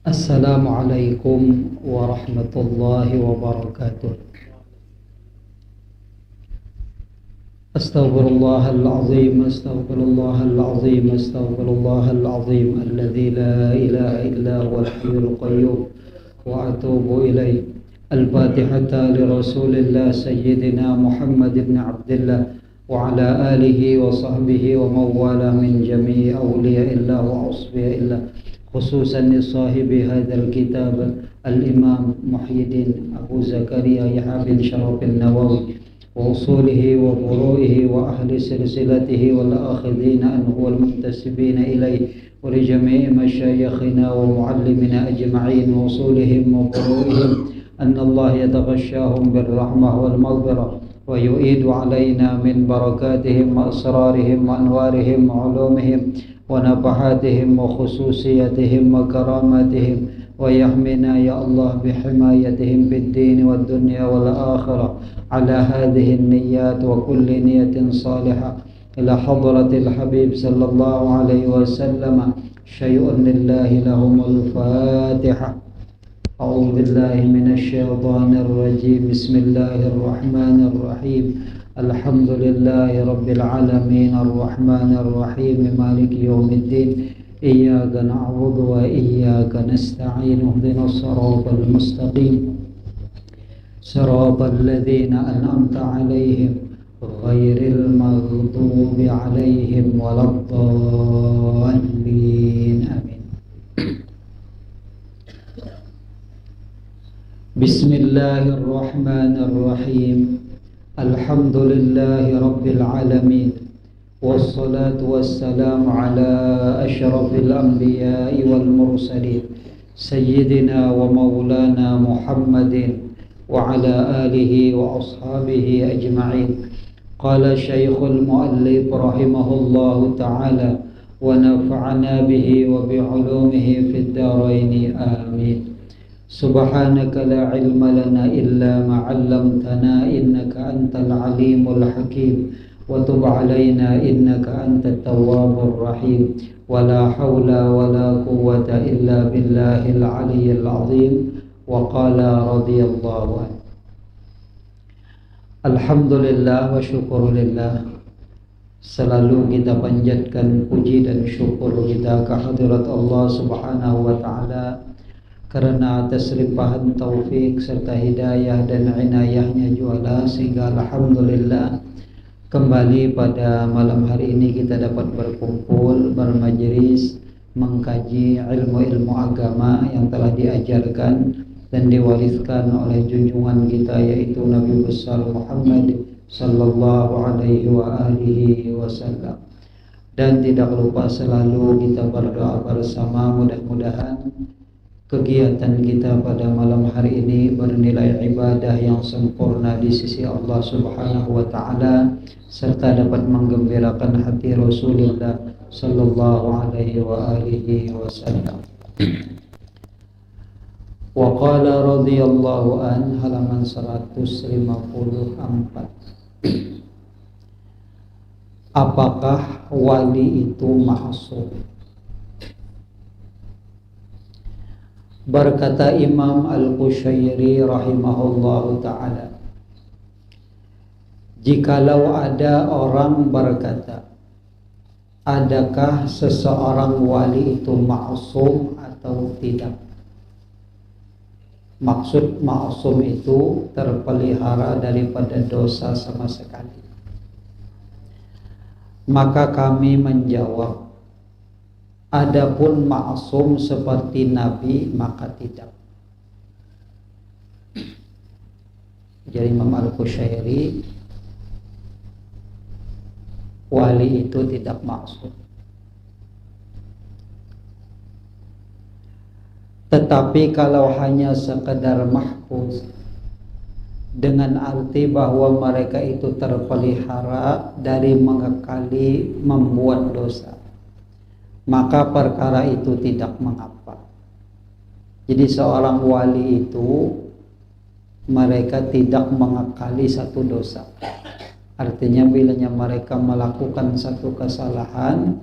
Assalamualaikum warahmatullahi wabarakatuh. Astaghfirullahalazim, astaghfirullahalazim, astaghfirullahalazim alladzi la ilaha illa huwal hayyul qayyum wa atubu ilaih. Al-Fatihata li Rasulillah Sayyidina Muhammad ibn Abdullah wa ala alihi wa sahbihi wa mawala min jami'i awliya'illah wa asfiya'illah, khususan li sahibi hadzal kitab al-Imam Muhyiddin Abu Zakaria Yahya bin Sharaf an-Nawawi wa usulihi wa furu'ihi wa ahli silsilatihi wal akhidhin anhu wal muntasibin ilayhi wa li jami'i masyayikhina wa muallimina ajma'in wa usulihim wa furu'ihim anna Allah yataghashshahum bir rahmah wal maghfirah wa yu'idu alaina min barakatihim wa asrarihim wa anwarihim wa ulumihim wa nafahatihim wa khususiyatihim wa karamatihim wa yahmina ya Allah bihimayatihim fid din wad dunya wal akhirah ala hadhihi an-niyyat wa kulli niyatin salihah ila hadratil habib sallallahu alaihi wasallam. Syai'un lillahi lahumul fatihah. A'udzu billahi minasy syaithanir rajim. Bismillahir rahmanir rahim. Alhamdulillahi rabbil alamin arrahmanir rahim maliki yaumiddin. Iyyaka na'budu wa iyyaka nasta'in. Ihdinas siratal mustaqim. Siratal ladzina an'amta 'alaihim ghairil maghdubi 'alaihim waladdallin. Amin. Bismillahirrahmanirrahim. Alhamdulillahi rabbil alamin. Wassalatu wassalamu ala asyrafil anbiya'i wal mursalin sayyidina wa maulana Muhammadin wa ala alihi wa ashabihi ajma'in. Qala Syekhul Muallif rahimahullahu ta'ala wa nafa'ana bihi wa bi'ulumihi fid dharain amin. Subhanaka la ilma lana illa ma 'allamtana innaka antal alimul hakim wa tub 'alaina innaka antat tawwabur rahim. Wala haula wala quwwata illa billahil aliyyil azim. Wa qala radhiyallahu anhu. Alhamdulillah wa syukurillah. Selalu kita panjatkan puji dan syukur kita kehadirat Allah Subhanahu wa taala karena atas limpahan taufik serta hidayah dan inayahnya juala, sehingga alhamdulillah kembali pada malam hari ini kita dapat berkumpul, bermajelis, mengkaji ilmu-ilmu agama yang telah diajarkan dan diwariskan oleh junjungan kita, yaitu Nabi besar Muhammad sallallahu alaihi wa alihi wasallam. Dan tidak lupa selalu kita berdoa bersama, mudah-mudahan kegiatan kita pada malam hari ini bernilai ibadah yang sempurna di sisi Allah Subhanahu wa taala serta dapat menggembirakan hati Rasulullah sallallahu alaihi wa alihi wasallam. Wa qala radhiyallahu an, halaman 154. Apakah wali itu ma'sum? Berkata Imam Al-Qushairi rahimahullahu ta'ala, jikalau ada orang berkata, adakah seseorang wali itu ma'sum atau tidak? Maksud ma'sum itu terpelihara daripada dosa sama sekali. Maka kami menjawab, adapun ma'sum seperti Nabi maka tidak. Jadi Imam Al-Qushairi, wali itu tidak ma'sum. Tetapi kalau hanya sekedar mahfuz, dengan arti bahwa mereka itu terpelihara dari mengekali membuat dosa, maka perkara itu tidak mengapa. Jadi seorang wali itu mereka tidak mengekali satu dosa. Artinya bilanya mereka melakukan satu kesalahan,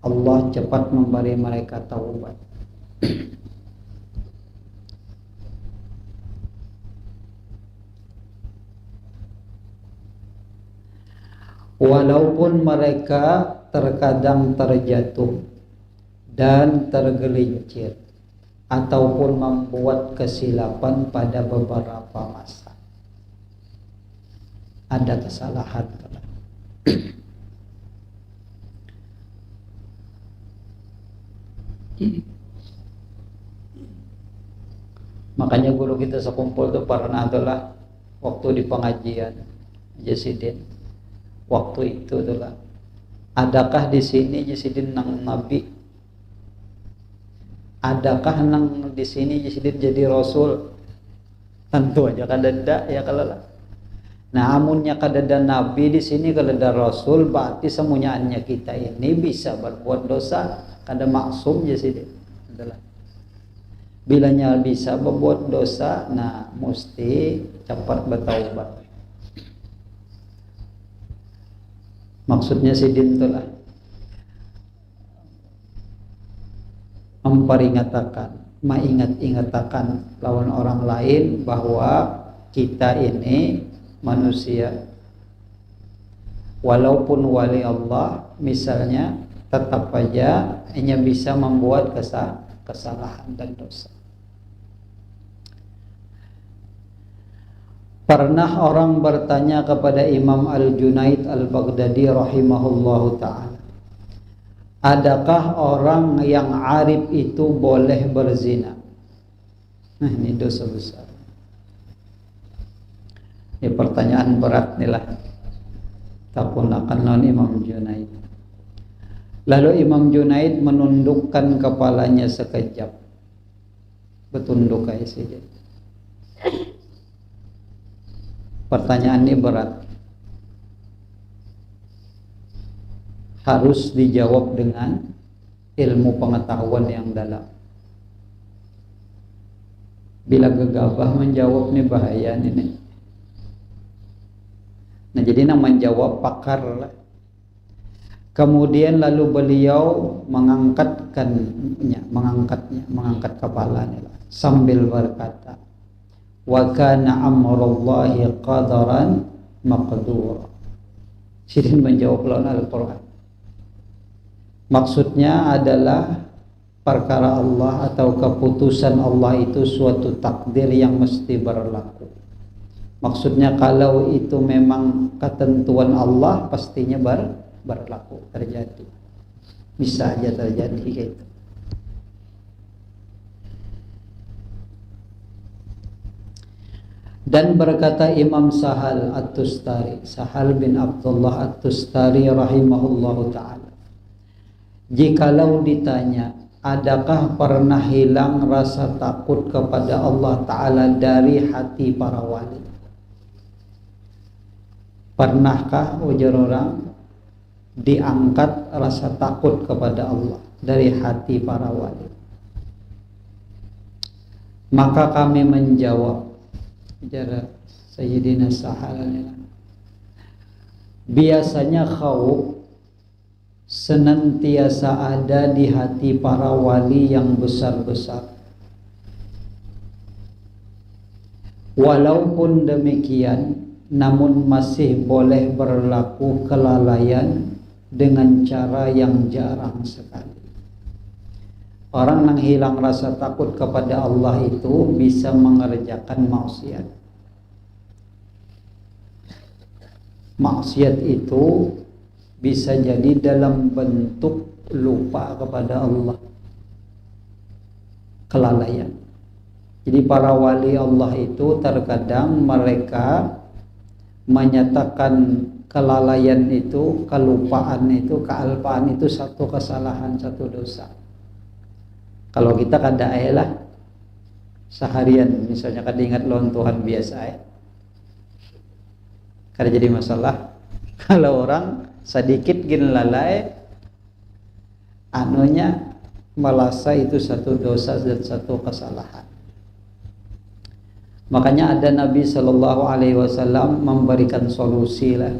Allah cepat memberi mereka taubat. walaupun mereka terkadang terjatuh dan tergelincir ataupun membuat kesilapan pada beberapa masa. Ada kesalahan. Makanya guru kita sekumpul tuh pernah itulah waktu di pengajian Jasidin. Waktu itu itulah, adakah di sini Jasidin nang nabi? Adakah nang di sini Jasidin jadi rasul? Tentu aja kadada ya kalau lah. Nah, amunnya kadada nabi di sini kadada rasul, berarti semuanya kita ini bisa berbuat dosa, kada maksum Jasidin. Itulah. Bilanya bisa berbuat dosa, nah mesti cepat bertaubat. Maksudnya sidin itulah mengingat-ingatakan lawan orang lain bahwa kita ini manusia, walaupun wali Allah misalnya, tetap aja hanya bisa membuat kesalahan dan dosa. Pernah orang bertanya kepada Imam Al-Junaid Al-Baghdadi rahimahullahu ta'ala, adakah orang yang arif itu boleh berzina? Nah, ini dosa besar. Ini pertanyaan berat nih lah. Takunakan non Imam Junaid. Lalu Imam Junaid menundukkan kepalanya sekejap. Bertunduk kayak saja. Pertanyaan ini berat. Harus dijawab dengan ilmu pengetahuan yang dalam. Bila gegabah menjawab ini bahaya nih. Nah, jadi yang menjawab pakar lah. Kemudian lalu beliau mengangkat kepalanya sambil berkata, wa kana amrullahi qadaran maqdura. Sidin menjawab lawan Al-Quran. Maksudnya adalah perkara Allah atau keputusan Allah itu suatu takdir yang mesti berlaku. Maksudnya kalau itu memang ketentuan Allah, pastinya berlaku, terjadi. Bisa aja terjadi gitu. Dan berkata Imam Sahal At-Tustari, Sahal bin Abdullah At-Tustari rahimahullahu ta'ala, jikalau ditanya, adakah pernah hilang rasa takut kepada Allah Ta'ala dari hati para wali? Pernahkah ujar orang diangkat rasa takut kepada Allah dari hati para wali? Maka kami menjawab, bicara Sayyidina Sahal, biasanya khauf senantiasa ada di hati para wali yang besar-besar. Walaupun demikian, namun masih boleh berlaku kelalaian dengan cara yang jarang sekali. Orang yang hilang rasa takut kepada Allah itu bisa mengerjakan maksiat. Maksiat itu bisa jadi dalam bentuk lupa kepada Allah, kelalaian. Jadi para wali Allah itu terkadang mereka menyatakan kelalaian itu, kelupaan itu, kealpaan itu satu kesalahan, satu dosa. Kalau kita kada lah seharian misalnya kada ingat lawan Tuhan biasa kada jadi masalah. Kalau orang sedikit gin lalai anunya merasa itu satu dosa dan satu kesalahan. Makanya ada Nabi Shallallahu Alaihi Wasallam memberikan solusi lah.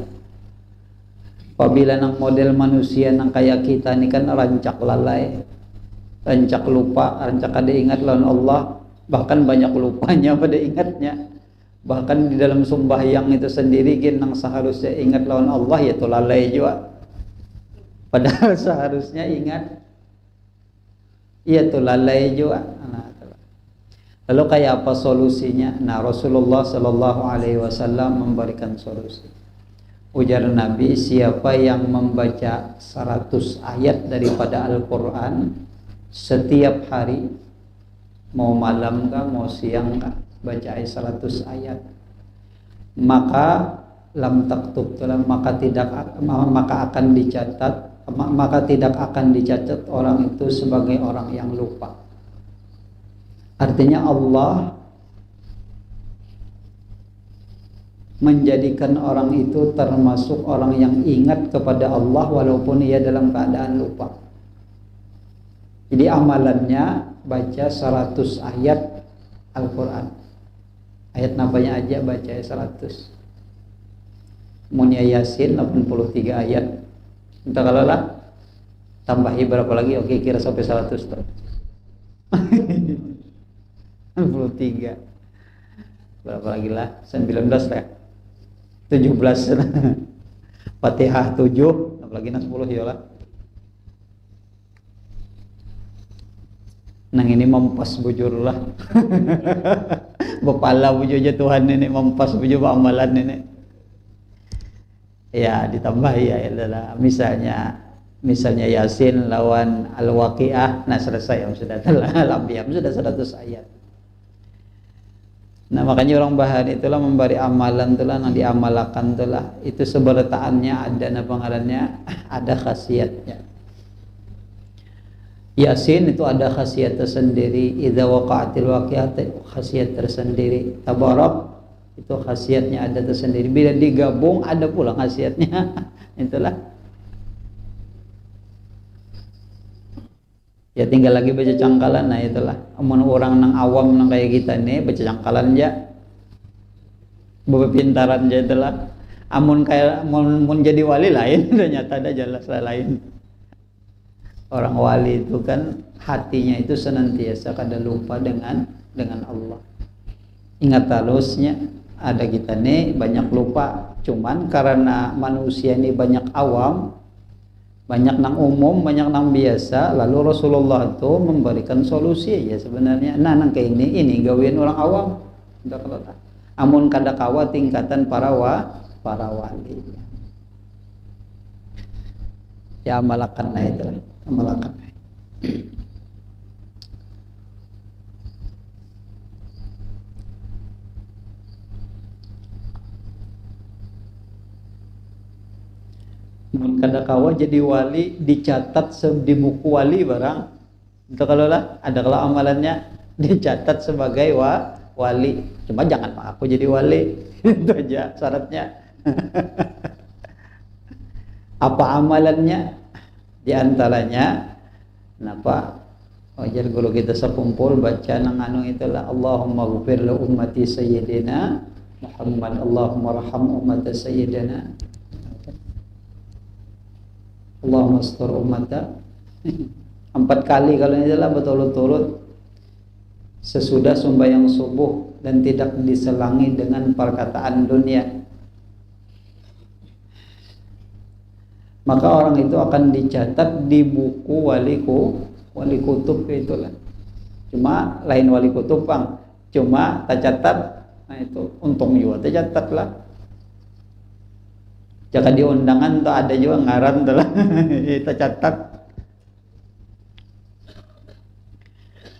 Apabila nang model manusia nang kayak kita ini kan rancak lalai, rancak lupa, rancak kada ingat lawan Allah, bahkan banyak lupanya pada ingatnya. Bahkan di dalam sembahyang itu sendiri nang seharusnya ingat lawan Allah ya tuh lalai juga. Padahal seharusnya ingat ya tuh lalai juga. Nah, lalu kayak apa solusinya? Nah, Rasulullah Shallallahu Alaihi Wasallam memberikan solusi. Ujar Nabi, siapa yang membaca 100 ayat daripada Al-Quran setiap hari, mau malam kah, mau siang kah, baca 100 ayat, maka lam taktub maka akan dicatat, maka tidak akan dicatat orang itu sebagai orang yang lupa. Artinya Allah menjadikan orang itu termasuk orang yang ingat kepada Allah walaupun ia dalam keadaan lupa. Jadi amalannya baca 100 ayat Al-Quran. Ayat nabanya aja baca 100. Munia Yasin 83 ayat. Entah kalau lah tambahi berapa lagi? Oke, kira sampai 100 tuh. 63. Berapa lagi lah? 19 lah. 17. Fatihah 7, apalagi 10 ya lah. Nang ini mempas bujur lah. Bepala bujur aja Tuhan ini mempas bujur amalan ini. Ya ditambah ya adalah misalnya Yasin lawan Al-Waqiah, nah selesai yang sudah Al-Anbiya sudah 100 ayat. Nah makanya orang bahan itulah memberi amalan itulah yang diamalkan itulah itu sebertaannya ada pengarannya ada khasiatnya. Yasin itu ada khasiat tersendiri, idza waqa'atil waqi'ah khasiat tersendiri, tabarak itu khasiatnya ada tersendiri, bila digabung ada pula khasiatnya. Itulah ya tinggal lagi baca cangkalan. Nah itulah amun orang nang awam nang kayak kita nih baca cangkalan aja bepintaran aja itulah. Amun kayak mun jadi wali lain ternyata ada jelas lain. Orang wali itu kan hatinya itu senantiasa kada lupa dengan Allah. Ingat halusnya ada kita nih banyak lupa, cuman karena manusia ini banyak awam, banyak nang umum, banyak nang biasa, lalu Rasulullah itu memberikan solusi ya sebenarnya. Nah nang kayak ini gawian orang awam. Amun kada kawa tingkatan para wali. Ya amalakan lah itu, amalakan. Kada kawa jadi wali dicatat di buku wali barang. Itu kalau lah ada kalau amalannya dicatat sebagai wali. Cuma jangan aku jadi wali. Itu aja syaratnya. Apa amalannya? Di antaranya kenapa? Wajar kalau kita sekumpul baca nang anu itulah Allahumma ghfir li ummati sayyidina Muhammad, Allahumma arham ummata sayyidina, Allahumma astur ummata. 4 kali kalau ini adalah berturut-turut sesudah sembahyang subuh dan tidak diselangi dengan perkataan dunia, maka orang itu akan dicatat di buku wali kutub itulah. Cuma lain wali kutub bang, cuma tercatat. Nah itu untung juga tercatat lah. Jika di undangan tuh ada juga ngaran tuh lah. Tercatat.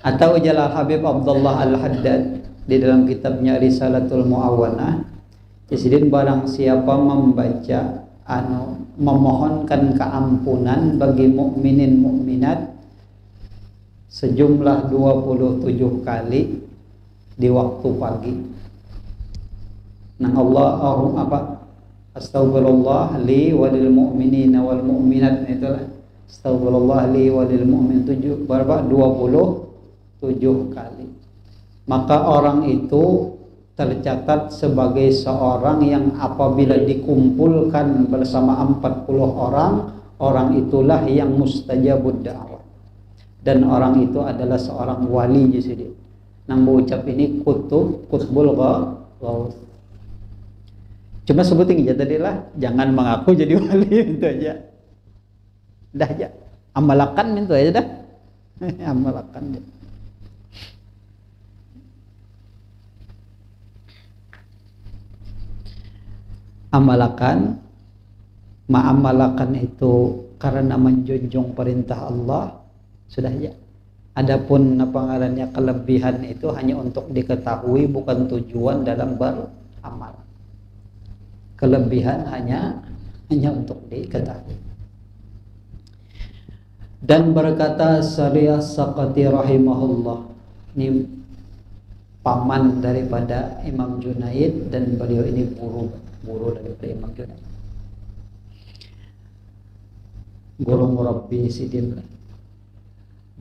Atau Jalal Habib Abdullah Al-Haddad di dalam kitabnya Risalatul Mu'awanah, jadi barang siapa membaca memohonkan keampunan bagi mukminin mukminat sejumlah 27 kali di waktu pagi. Nah Astaghfirullah li walil mu'minina wal mu'minat, itulah astaghfirullah li walil mu'min 27 kali. Maka orang itu tercatat sebagai seorang yang apabila dikumpulkan bersama 40 orang itulah yang mustajabud da'wah. Dan orang itu adalah seorang wali jadi. Nang mengucap ini kutbul Ghaus. Cuma sebutin aja tadi lah, jangan mengaku jadi wali itu aja. Dah aja. Amalakan itu aja dah. Amalakan. Amalakan, ma'amalakan itu karena menjunjung perintah Allah, sudah ya. Adapun apa ngarannya kelebihan itu hanya untuk diketahui, bukan tujuan dalam beramal. Kelebihan hanya untuk diketahui. Dan berkata Syariah Saqati rahimahullah, ini paman daripada Imam Junaid, dan beliau ini guru daripada Imam Junaid, guru murabbi sidin.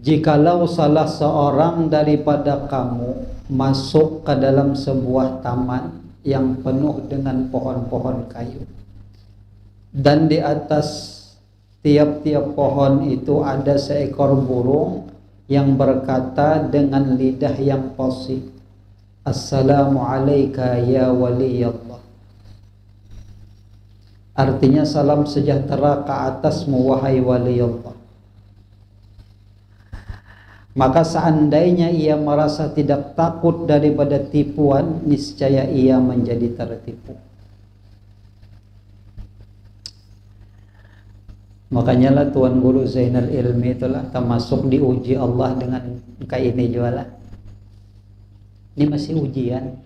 Jikalau salah seorang daripada kamu masuk ke dalam sebuah taman yang penuh dengan pohon-pohon kayu, dan di atas tiap-tiap pohon itu ada seekor burung yang berkata dengan lidah yang fasih, "Assalamu alayka ya waliyallah." Artinya salam sejahtera ke atasmu wahai waliyallah. Maka seandainya ia merasa tidak takut daripada tipuan, niscaya ia menjadi tertipu. Makanya lah Tuan Guru Zainal Ilmi itulah termasuk diuji Allah dengan kayak ini jualah. Ini masih ujian.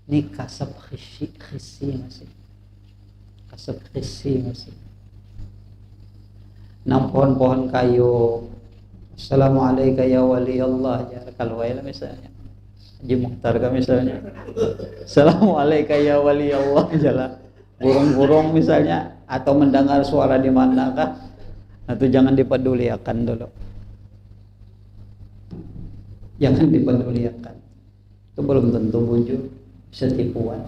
Ini kasab khisi masih. Kasab khisi masih. Nah, pohon-pohon kayu. Assalamualaikum ya waliyallah, ya kalau wala misalnya Haji Mukhtar kan misalnya, Assalamualaikum ya waliyallah, jalan burung-burung misalnya, atau mendengar suara di manakah, itu jangan dipedulikan dulu, jangan dipedulikan, itu belum tentu wujud, bisa tipuan.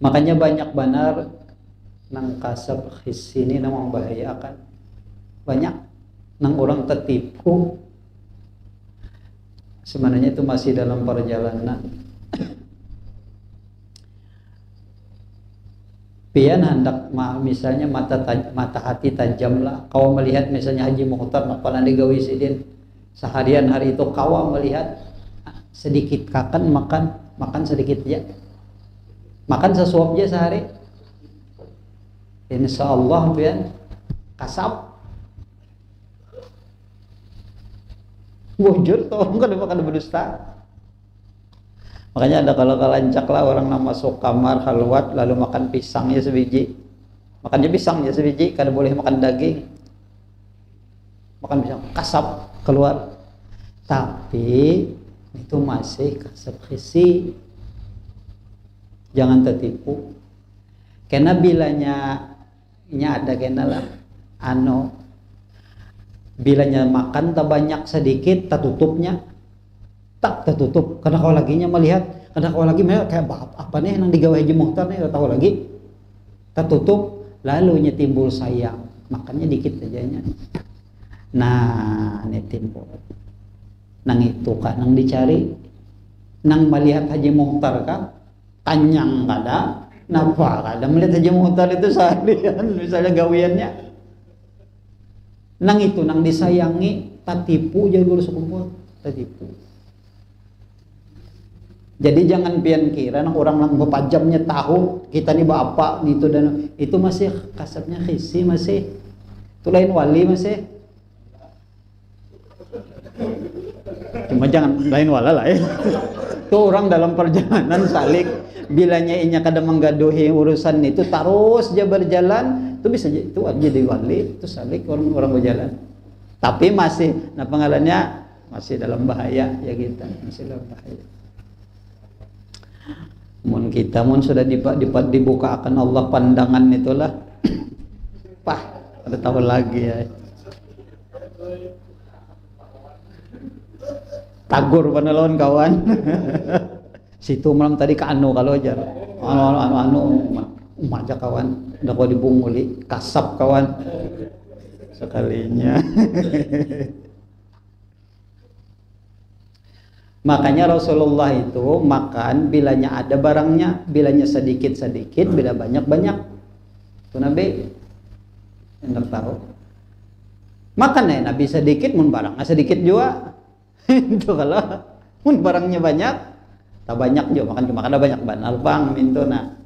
Makanya banyak benar nang kasab khis ini nang membahayakan, banyak nang orang tertipu. Sebenarnya itu masih dalam perjalanan. Pian hendak misalnya mata hati tajam lah. Kau melihat misalnya Haji Mukhtar pernah digawi sidin seharian hari itu, kau melihat sedikit kakan makan sedikit ya, makan sesuap aja sehari. Insya Allah pian kasab wujud tuh kan makan berdusta. Makanya ada kalau kalancak lah orang nama masuk kamar halwat lalu makan pisangnya sebiji, makannya pisangnya sebiji, kada boleh makan daging, makan pisang kasab keluar. Tapi itu masih kasab khisi, jangan tertipu. Karena bilanya ada kena lah bilanya makan tak banyak sedikit tak tutupnya, tak tertutup. Karena kalau laginya melihat, karena kalau lagi melihat kayak apa nih yang digawe Haji Mukhtar nih, tahu lagi tertutup, lalu timbul sayang, makannya dikit aja nya. Nah ini timbul nang itu kan nang dicari, nang melihat Haji Mukhtar kan tanyang kada napa kada melihat Haji Mukhtar itu seharian misalnya gawiannya, nang itu nang disayangi tak tipu jadi dulu sekumpul tak tipu. Jadi jangan pian kira nang orang nang bepajamnya tahu kita nih bapak nih itu dan itu masih kasabnya khisi, masih itu lain wali masih. Cuma jangan lain wala lah ya. Itu orang dalam perjalanan salik, bilanya inya kada menggaduhi urusan itu terus dia berjalan, itu bisa itu jadi wali, itu salik orang berjalan. Tapi masih pengalannya masih dalam bahaya ya, kita masih dalam bahaya. Mun kita sudah dibuka akan Allah pandangan itulah pah ada tahun lagi ya. Tagur panalon kawan. Situ malam tadi ke anu kalau aja anu umaja kawan udah kau dibunguli kasap kawan sekalinya. Makanya Rasulullah itu makan bilanya ada barangnya, bilanya sedikit-sedikit, bila banyak-banyak. Itu Nabi hendak tahu. Makan ya Nabi sedikit, mun barangnya sedikit juga. Itu kalau mun barangnya banyak, tak banyak juga makan cuma kada banyak banal bang minto nah.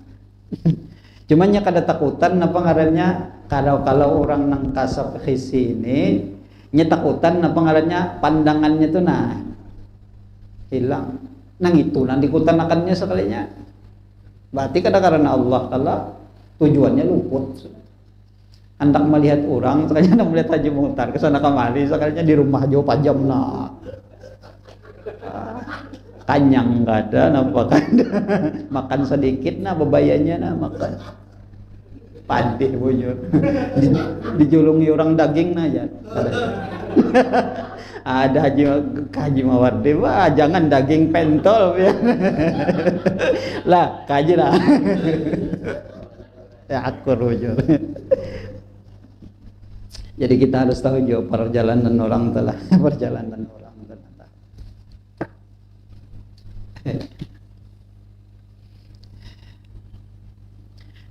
Cuman nya kada takutan apa ngarannya kalau orang nang kasap khisi ini nya takutan apa ngarannya pandangannya tuh nah hilang nang itu nang dikutanakannya sekalinya berarti kada karena Allah kalau tujuannya luput hendak melihat orang sekalinya hendak melihat Haji Muhtar kesana kemari sekalinya di rumah jauh pajam nah kanyang nggak ada napa kan makan sedikit nah bebayanya nah makan pandih bunyi dijulungi orang daging nah ya ada Haji Mawardi wah jangan daging pentol ya lah kaji lah ya akur bunyi jadi kita harus tahu juga perjalanan orang telah perjalanan orang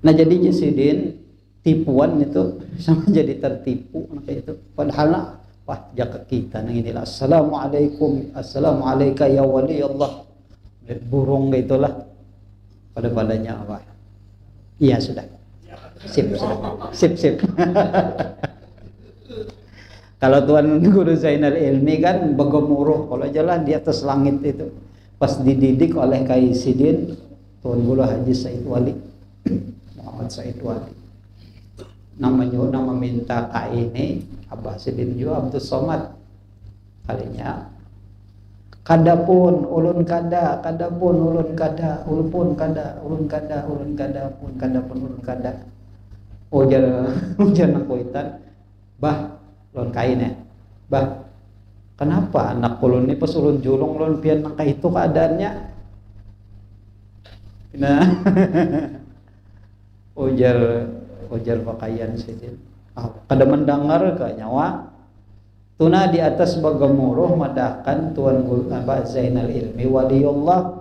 nah jadinya sidin tipuan itu sama jadi tertipu itu padahal wah jaga kita nang inilah assalamualaikum assalamualaikum ya wali Allah burung gitulah pada-padanya apa iya sudah sip kalau Tuan Guru Zainal Ilmi kan begemuruh kalau jalan di atas langit itu pas dididik oleh Kai Sidin Tuan Guru Haji Said Wali Muhammad Said Wali nama minta Kai ini Abah Sidin juga Abdul Somad kalinya kadapun ulun kada kadapun ulun kada ulun kada ulun kada ulun kada pun kadapun ulun kada ujar nak kuitan bah ulun kain ya bah kenapa anak ulun ini pas ulun julung ulun pian nang itu keadaannya nah ujar pakaian sidin kada mendengar ke nyawa tuna di atas bagamuruh madahkan Tuan Abah Zainal Ilmi Waliullah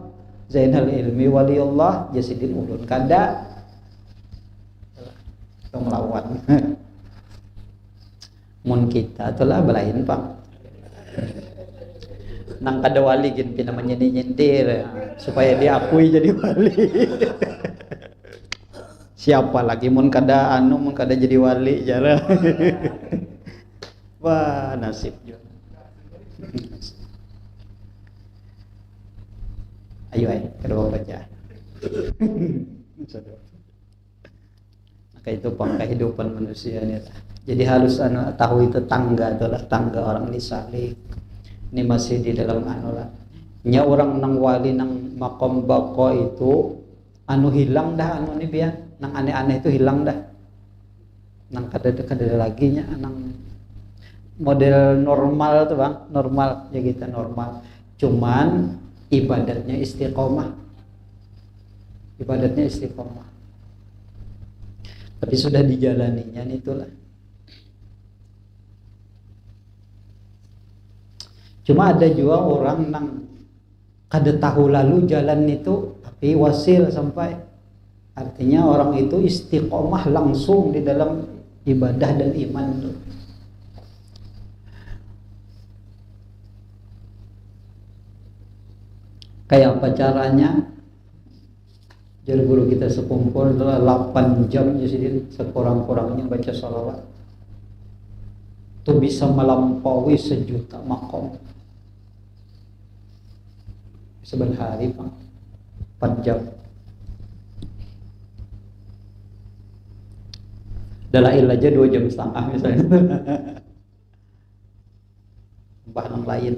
Zainal Ilmi Waliullah jasidin ulun kada tong lawan mun kita telah belain pak nang kada wali gin pina menyentir supaya diakui jadi wali siapa lagi mun kada jadi wali jara wah nasib juga ayo kedua baca maka itu kehidupan manusia ini jadi harus tahu itu tangga adalah tangga orang lisalik ini masih di dalam lah nya orang nang wali nang makom bako itu hilang dah ini biar nang aneh-aneh itu hilang dah nang kada lagi nya nang model normal tuh bang normal ya kita normal cuman ibadatnya istiqomah tapi sudah dijalaninya itulah cuma ada juga orang nang kada tahu lalu jalan itu tapi wasil sampai artinya orang itu istiqomah langsung di dalam ibadah dan iman itu kayak apa caranya jadi guru kita sekumpul adalah 8 jam jadi sekurang-kurangnya baca salawat itu bisa melampaui 1 juta makom sebenarnya Pak 4 jam dalail aja 2,5 jam misalnya bahan lain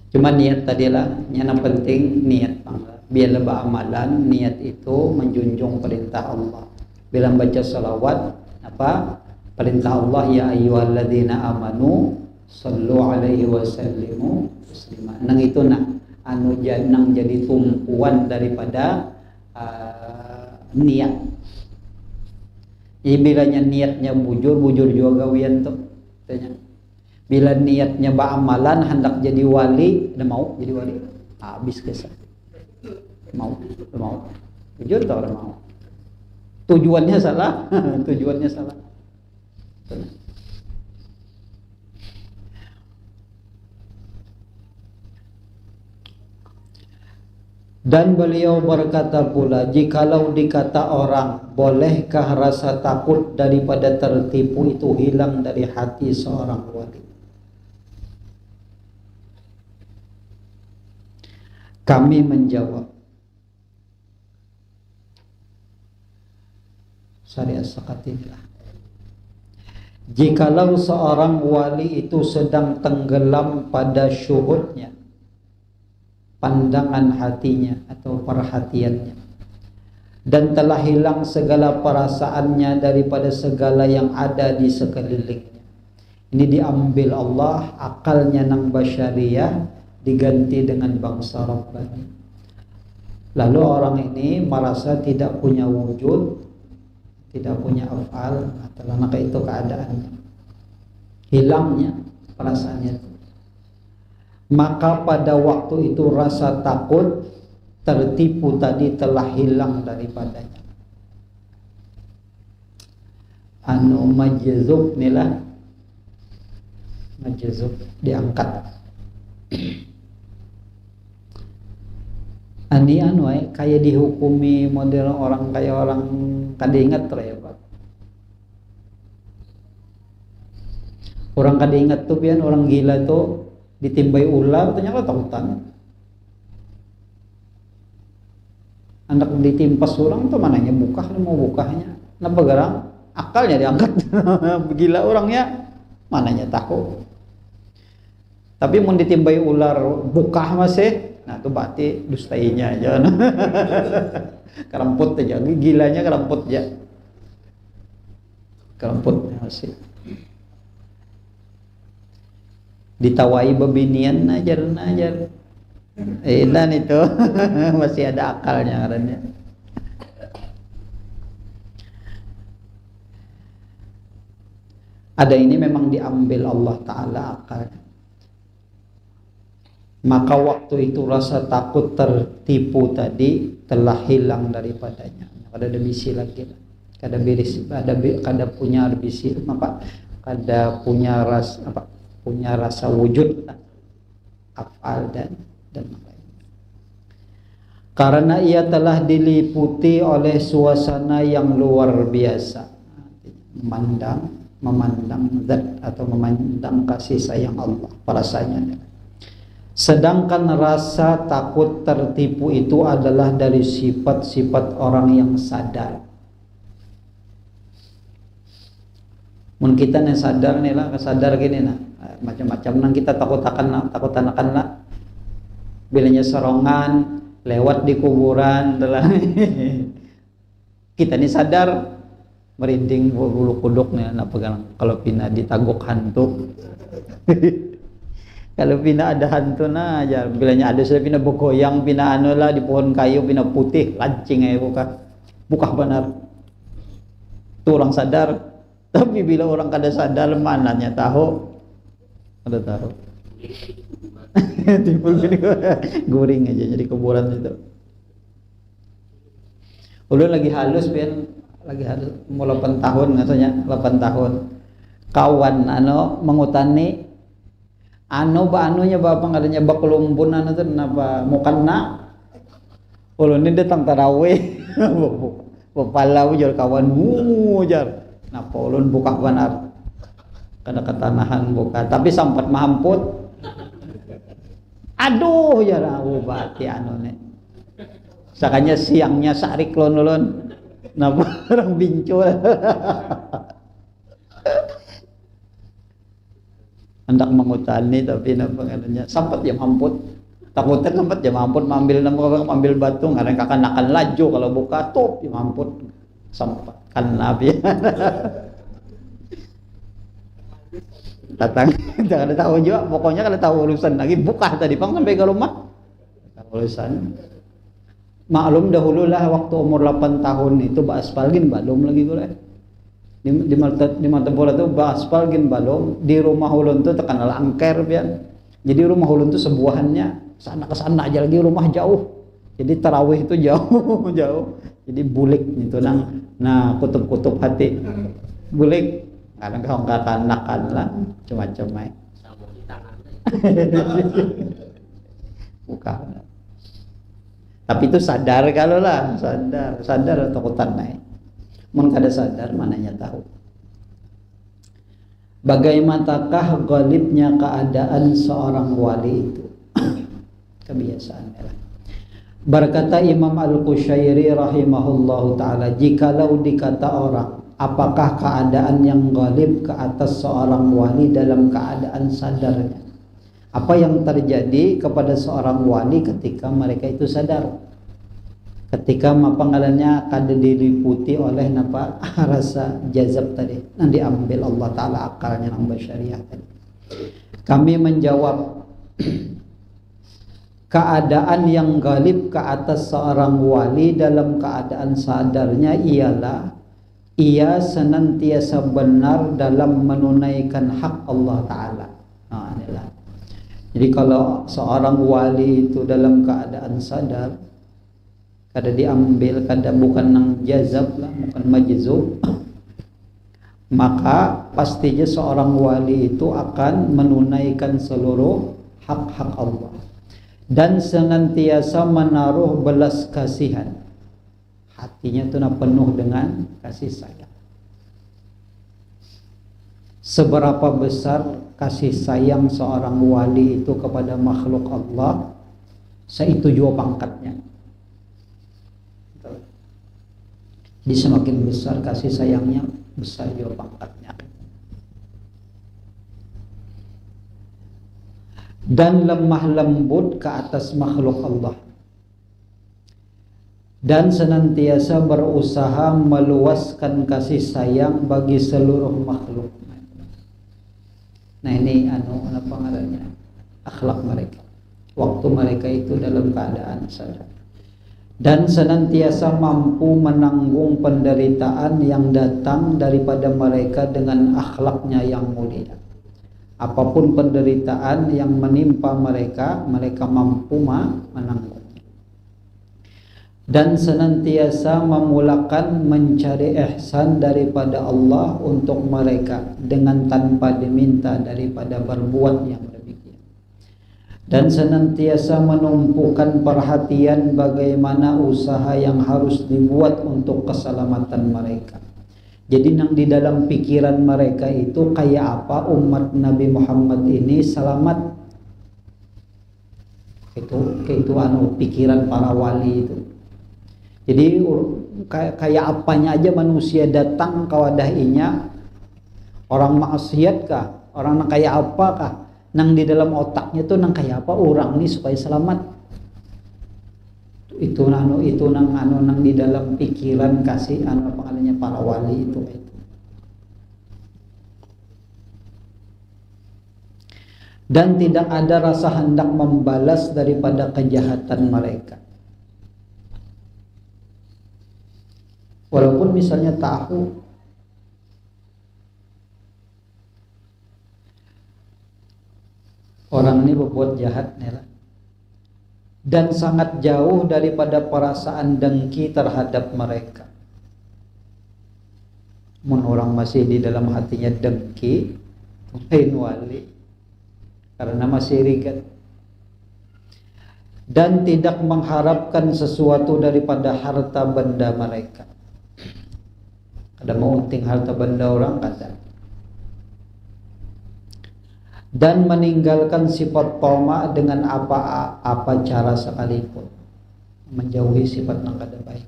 cuma niat tadilah yang penting niat biar lebih amalan niat itu menjunjung perintah Allah bila baca salawat apa perintah Allah ya ayyuhalladzina amanu sallu alaihi wasallimu taslima nang itu nang nang jadi tumpuan daripada niat Bilanya niatnya bujur, bujur juga gawian tuh. Bila niatnya ba'amalan hendak jadi wali, udah mau jadi wali. Habis kisah. Mau. Bujur tau udah mau. Tujuannya salah, tujuannya salah. Dan beliau berkata pula, jikalau dikata orang, bolehkah rasa takut daripada tertipu itu hilang dari hati seorang wali? Kami menjawab, syariat sakatillah, jikalau seorang wali itu sedang tenggelam pada syuhudnya, pandangan hatinya atau perhatiannya, dan telah hilang segala perasaannya daripada segala yang ada di sekelilingnya. Ini diambil Allah, akalnya nang basyariyah diganti dengan bangsa Rabbani. Lalu orang ini merasa tidak punya wujud, tidak punya af'al, atau maka itu keadaannya, hilangnya perasaannya itu. Maka pada waktu itu rasa takut tertipu tadi telah hilang daripadanya. Anu majzub nilah, majzub diangkat. Ani anu kayak dihukumi model orang kayak orang kada ingat ya Pak. Orang kada ingat tuh pian orang gila tuh ditimbai ular ternyata takutan. Anak ditimpas orang tuh mananya buka, mau bukanya napa garang akalnya diangkat. Gila orangnya mananya tahu. Tapi mau ditimbai ular buka masih, nah tuh berarti dustainya aja. Keramput aja, gilanya keramput aja, keramputnya masih. Ditawai bebinian najar. Dan itu masih ada akalnya karena. Ada ini memang diambil Allah Ta'ala akalnya. Maka waktu itu rasa takut tertipu tadi telah hilang daripadanya. Kada ada bisi lagi, kada biris, kada punya bisi apa? Kada punya ras apa? Punya rasa wujud, af'al dan lain-lain. Karena ia telah diliputi oleh suasana yang luar biasa, memandang zat atau memandang kasih sayang Allah, perasaannya. Sedangkan rasa takut tertipu itu adalah dari sifat-sifat orang yang sadar. Mun kita nih sadar nih lah, sadar gini nah, macam-macam nang kita takut akan lah. Bilanya serongan lewat di kuburan telah. Kita nih sadar merinding bulu kuduk nih, nah pegang kalau pina ditagok hantu. Kalau pina ada hantu nah aja, bilanya ada sudah pina bergoyang, pina anu lah di pohon kayu, pina putih, lancing aja buka benar. Itu orang sadar. Tapi bila orang kada sadar mananya tahu, ada tahu. Timbul gini guring aja jadi kuburan itu. Ulun lagi halus mau 8 tahun katanya, 8 tahun. Kawan mengutani anunya bapak ngadanya bakulumbun tuh napa mukana. Ulun ini datang tarawih. Bapalau jar kawanmu jar. Napa ulun buka benar. Kada ketanahan buka, tapi sempat mahamput. Aduh ya rawu bati anu ne. Sakanya siangnya sarik ulun. Napa orang bincul. Hendak mengutani tapi napa ngadanya sempat ya mamput. Takutan sempat ya mamput ambil batu ngareng kakanakan laju kalau buka tup ya mamput. Sempat kan nabi. Datang jangan tahu juga pokoknya kalau tahu urusan lagi buka tadi pang sampai ke rumah urusan maklum dahulu lah waktu umur 8 tahun itu aspal gin belum lagi gue Di mata bola tuh aspal gin balong, di rumah ulun tuh terkenal angker pian. Jadi rumah ulun tuh sebuahannya sana ke sana aja, lagi rumah jauh. Jadi tarawih itu jauh jauh. Jadi bulik gitu nah kutub-kutub hati. Bulik kadang kanak-kanak lah macam-macam aja. Bukan. Tapi itu sadar kalau lah, sadar atau takutan naik. Mun kada sadar mananya tahu. Bagaimanakah galibnya keadaan seorang wali itu? Kebiasaannya lah. Berkata Imam Al-Qushairi rahimahullahu ta'ala, jikalau dikata orang, apakah keadaan yang galib ke atas seorang wali dalam keadaan sadarnya? Apa yang terjadi kepada seorang wali ketika mereka itu sadar? Ketika panggalannya kada diliputi oleh rasa jazab tadi, yang diambil Allah Ta'ala akalnya nang syariah tadi. Kami menjawab, keadaan yang galib ke atas seorang wali dalam keadaan sadarnya ialah ia senantiasa benar dalam menunaikan hak Allah Ta'ala. Nah, inilah. Jadi kalau seorang wali itu dalam keadaan sadar, kada diambil, kada bukan nang jazab lah, bukan majzub, maka pastinya seorang wali itu akan menunaikan seluruh hak-hak Allah dan senantiasa menaruh belas kasihan. Hatinya itu penuh dengan kasih sayang. Seberapa besar kasih sayang seorang wali itu kepada makhluk Allah, seitu juga pangkatnya. Jadi semakin besar kasih sayangnya, besar juga pangkatnya. Dan lemah lembut ke atas makhluk Allah, dan senantiasa berusaha meluaskan kasih sayang bagi seluruh makhluk. Nah ini apa ngarannya, akhlak mereka waktu mereka itu dalam keadaan sadar. Dan senantiasa mampu menanggung penderitaan yang datang daripada mereka dengan akhlaknya yang mulia. Apapun penderitaan yang menimpa mereka, mereka mampu menanggung. Dan senantiasa memulakan mencari ihsan daripada Allah untuk mereka dengan tanpa diminta daripada berbuat yang demikian. Dan senantiasa menumpukan perhatian bagaimana usaha yang harus dibuat untuk keselamatan mereka. Jadi nang di dalam pikiran mereka itu kayak apa umat Nabi Muhammad ini selamat. Itu pikiran para wali itu. Jadi kayak apanya aja manusia datang ke wadahinya, orang maksiat kah, orang nang kayak apa kah, nang di dalam otaknya tuh nang kayak apa orang ini supaya selamat. Itu nang di dalam pikiran kasih pangalannya para wali itu. Dan tidak ada rasa hendak membalas daripada kejahatan mereka. Walaupun misalnya tahu orang ini berbuat jahat nih, dan sangat jauh daripada perasaan dengki terhadap mereka. Mun orang masih di dalam hatinya dengki, lain wali, karena masih rigat. Dan tidak mengharapkan sesuatu daripada harta benda mereka. Ada mau unting harta benda orang kata. Dan meninggalkan sifat toma dengan apa cara sekalipun, menjauhi sifat yang kada baik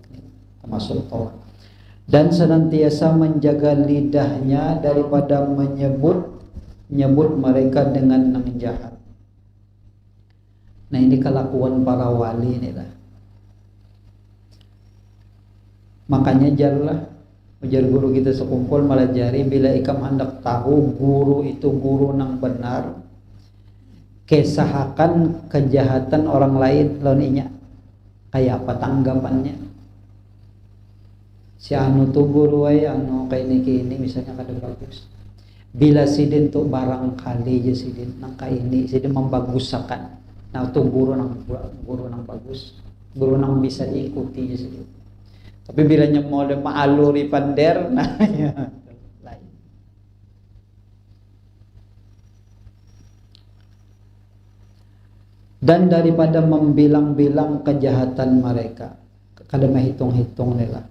termasuk toma. Dan senantiasa menjaga lidahnya daripada menyebut mereka dengan yang jahat. Nah ini kelakuan para wali ini lah. Makanya jarlah ujar guru kita sekumpul melajari, bila ikam hendak tahu guru itu guru nang benar, kesahakan kejahatan orang lain lawan inya kayak apa tanggapannya. si anu tubur wae anu kayak ini misalnya kada bagus. Bila sidin tuh barangkali aja sidin nang ini sidin membagusakan. Nah tuh guru nang bagus, guru nang bisa diikuti aja sidin. Tapi bila mau ada maaluri pander, nah ya lain. Dan daripada membilang-bilang kejahatan mereka, kada menghitung-hitung nila.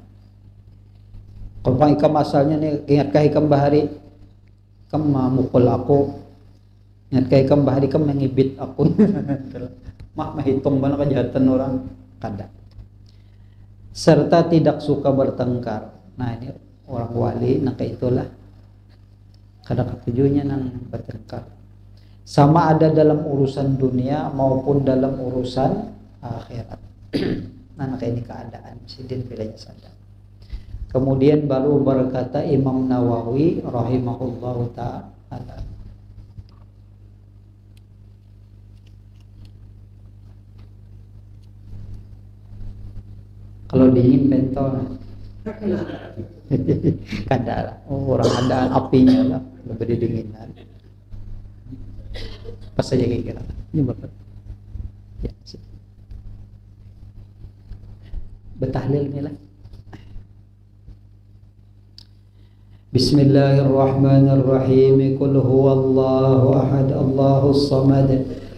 Kalau ikam asalnya nih, ingatkah ikam bahari, ikam memukul aku, ingatkah ikam bahari, ikam mengibit aku, menghitung mana kejahatan orang, kada. Serta tidak suka bertengkar. Nah ini orang wali, nah kayak itulah. Kada ketujuhnya nang bertengkar. Sama ada dalam urusan dunia maupun dalam urusan akhirat. Nah kayak ini keadaan sidin bilanya sadar. Kemudian baru berkata Imam Nawawi rahimahullahu ta'ala, kalau dingin bentol kada orang ada apinya lah lebih didinginan pas saja kira ini bapak ya betahlil ni lah. Bismillahirrahmanirrahim. Qul huwallahu ahad, Allahus samad,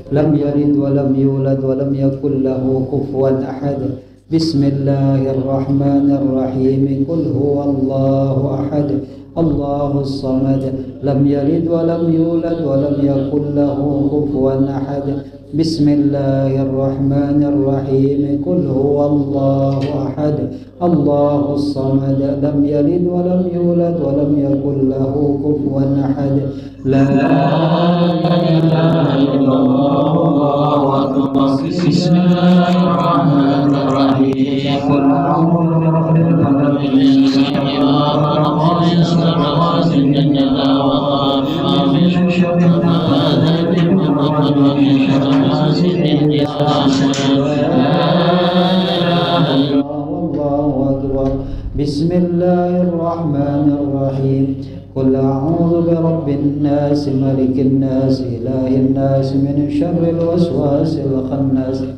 lam yalid wa lam yulad wa lam yakul lahu kufuwan ahad. Bismillahirrahmanirrahim. Qul huwallahu ahad, Allahus samad, lam yalid wa lam yulad wa lam yakul lahu kufuwan ahad. Bismillahirrahmanirrahim. Qul huwallahu ahad, Allahus samad, lam yalid wa lam yulad wa lam yakul lahu kufuwan ahad. La ilaha illallah. Bismillahirrahmanirrahim. Qul a'udzu birabbil falaq min syarri ma khalaq, min syarri ghasiqin idza waqab, min syarri nafathati fil 'uqad, min syarri hasidin idza hasad. La ilaha illallah. Bismillahirrahmanirrahim. Qul a'udzu birabbin nas, malikin nas, ilahin nas, min syarril waswasil khannas,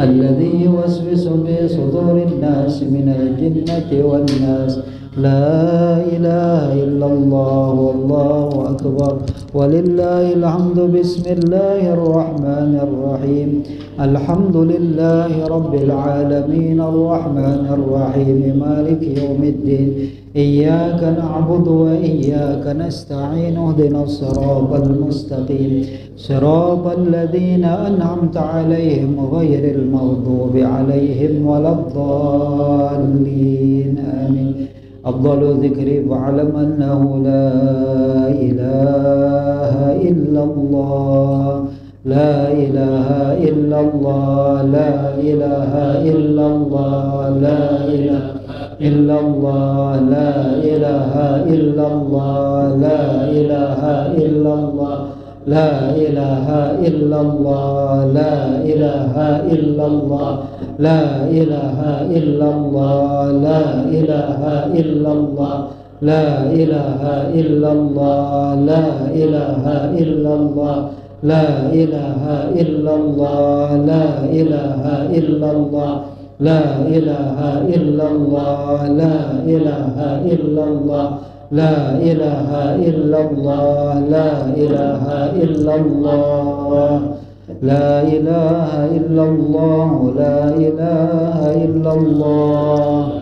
alladzi yuwaswisu fi sudurin nas, minal jinnati wan nas. La ilaha illallah, wallahu akbar, walillahil hamdu. Bismillahirrahmanirrahim. Alhamdulillahi rabbil alamin, arrahmanir rahim, maliki yaumiddin. Iyyaka na'budu wa iyyaka nasta'in, ihdinas siratal mustaqim, siratal ladzina an'amta 'alaihim ghairil maghdubi 'alaihim waladdallin. Amin. Afdalu dzikri fa'lam annahu la ilaha illallah, la ilaha illallah, la ilaha illallah, la ilaha illallah, la ilaha illallah, la ilaha illallah, la ilaha illallah, la ilaha illallah, la ilaha illallah, la ilaha illallah, la ilaha illallah, la ilaha illallah, la ilaha illallah, la ilaha illallah, la ilaha illallah, la ilaha illallah, la ilaha illallah, la ilaha illallah, la ilaha illallah, la ilaha illallah.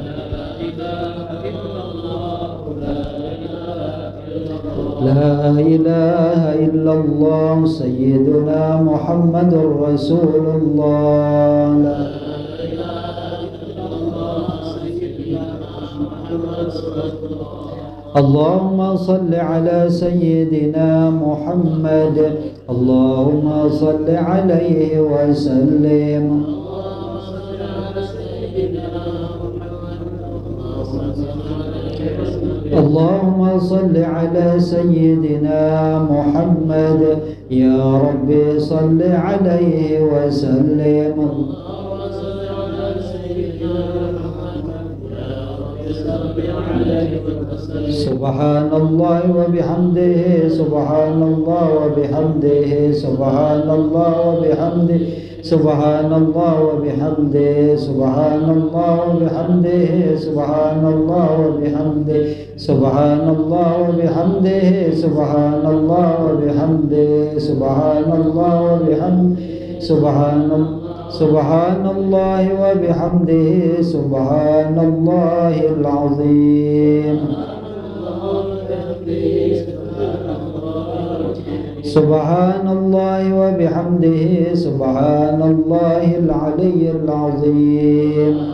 La ilaha illallah, Sayyiduna Muhammadur Rasulullah. Allahumma salli ala Sayyidina Muhammad, Allahumma salli alaihi wa sallim. Allahumma salli ala Sayyidina Muhammad, ya Rabbi salli alaihi wa sallim. Subhanallah wa bihamdihi, subhanallah wa bihamdihi, subhanallah wa bihamdihi, subhanallah wa bihamdihi, subhanallah wa bihamdihi, subhanallah wa bihamdihi, subhanallah wa bihamdihi, subhanallah wa bihamdihi, subhanallah wa bihamdihi, subhanallah wa bihamdihi, subhanallahil azim. Subhanallah wa bihamdihi, subhanallahil aliyyil azim.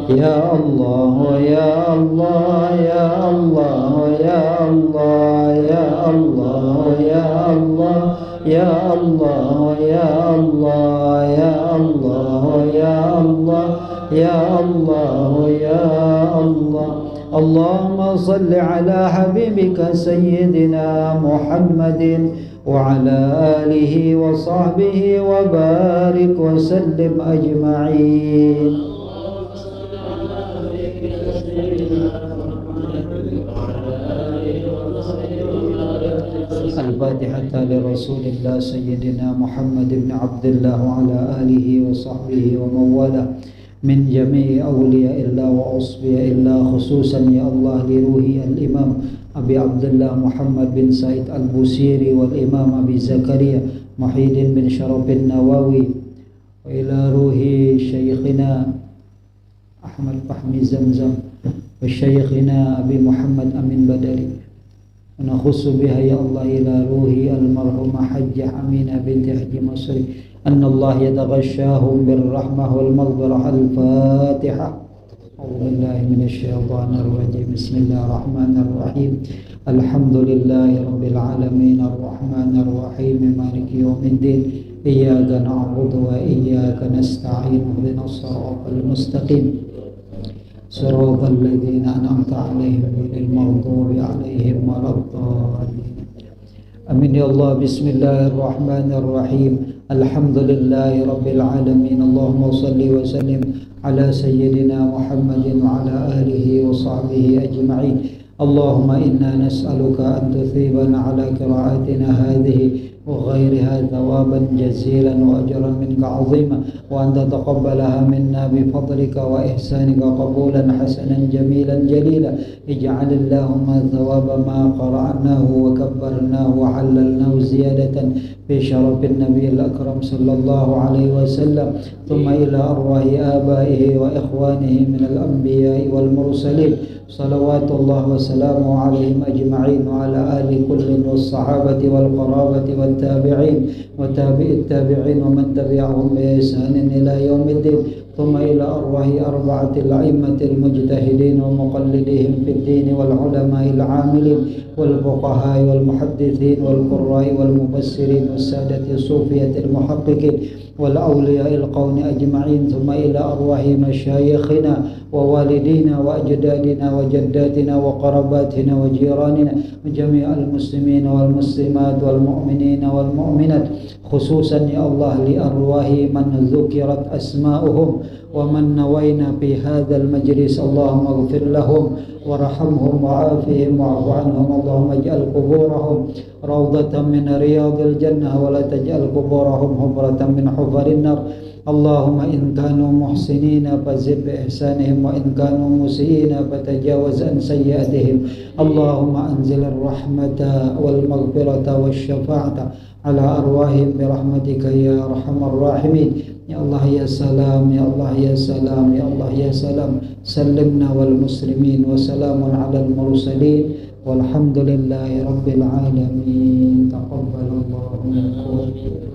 Ya Allah, ya Allah, ya Allah, ya Allah, ya Allah, ya Allah, ya Allah, ya Allah, ya Allah, ya Allah, ya Allah, ya Allah. Allahumma salli ala habibika sayyidina Muhammadin wa ala alihi wa sahbihi wa barik wa sallim ajma'in. الفاتحة لرسول الله سيدنا محمد بن عبد الله وعلى آله وصحبه ومن والاه من جميع أولياء الله وأصفياء الله، خصوصا يا الله لروحي الإمام أبي عبد الله محمد بن سعيد البوسيري والإمام أبي زكريا محي الدين بن شرف النووي، وإلى روح شيخنا أحمد فحمي زمزم وشيخنا أبي محمد أمين بدري، ونخص بها يا الله إلى روح المرحومة حجة أمينة بنت حج مصري، أن الله يتغشاهم بالرحمة والمغفرة. الفاتحة. أعوذ بالله من الشيطان الرجيم. بسم الله الرحمن الرحيم. الحمد لله رب العالمين الرحمن الرحيم مالك يوم الدين، إياك نعبد وإياك نستعين، اهدنا الصراط المستقيم صراط الذين أنعمت عليهم غير المغضوب عليهم ولا الضالين. Amin ya Allah. Bismillahirrahmanirrahim. Alhamdulillahi rabbil alamin. Allahumma salli wa sallim ala sayyidina Muhammadin wa ala alihi wa sahbihi ajma'in. Allahumma inna nas'aluka an tuthibana ala qira'atina hadhihi وغيرها ثوابا جزيلا وأجرا منك عظيما، وأن تتقبلها منا بفضلك وإحسانك قبولا حسنا جميلا جليلا. اجعل اللهم ثواب ما قرأناه وكبرناه وحللناه زيادة في شرف النبي الأكرم صلى الله عليه وسلم، ثم إلى أرواح آبائه وإخوانه من الأنبياء والمرسلين صلوات الله وسلامه عليهم أجمعين، وعلى آل كل والصحابة والقرابة والتابعين وتابع التابعين ومن تبعهم بإحسان إلى يوم الدين، ثم إلى أرواح أربعة الأئمة المجتهدين ومقلديهم في الدين والعلماء العاملين والفقهاء والمحدثين والقراء والمفسرين والسادة الصوفية المحققين والأولياء القوم أجمعين، ثم إلى أرواح مشايخنا ووالدينا وأجدادنا وجداتنا وقرباتنا وجيراننا وجميع المسلمين والمسلمات والمؤمنين والمؤمنات، خصوصا يا الله لأرواح من ذكرت أسماؤهم ومن نوينا في هذا المجلس. اللهم اغفر لهم وارحمهم وعافهم واعف عنهم. اللهم اجعل قبورهم روضة من رياض الجنة ولا تجعل قبورهم حفرة من حفر النار. اللهم إن كانوا محسنين فزد بإحسانهم، وإن كانوا مسيئين فتجاوز عن سيئاتهم. اللهم أنزل الرحمة والمغفرة والشفاعة على أرواحهم برحمتك يا أرحم الراحمين. يا الله يا سلام، يا الله يا سلام، يا الله يا سلام. سلمنا والمسلمين، وسلام على المرسلين، والحمد لله رب العالمين. تقبل الله منكم.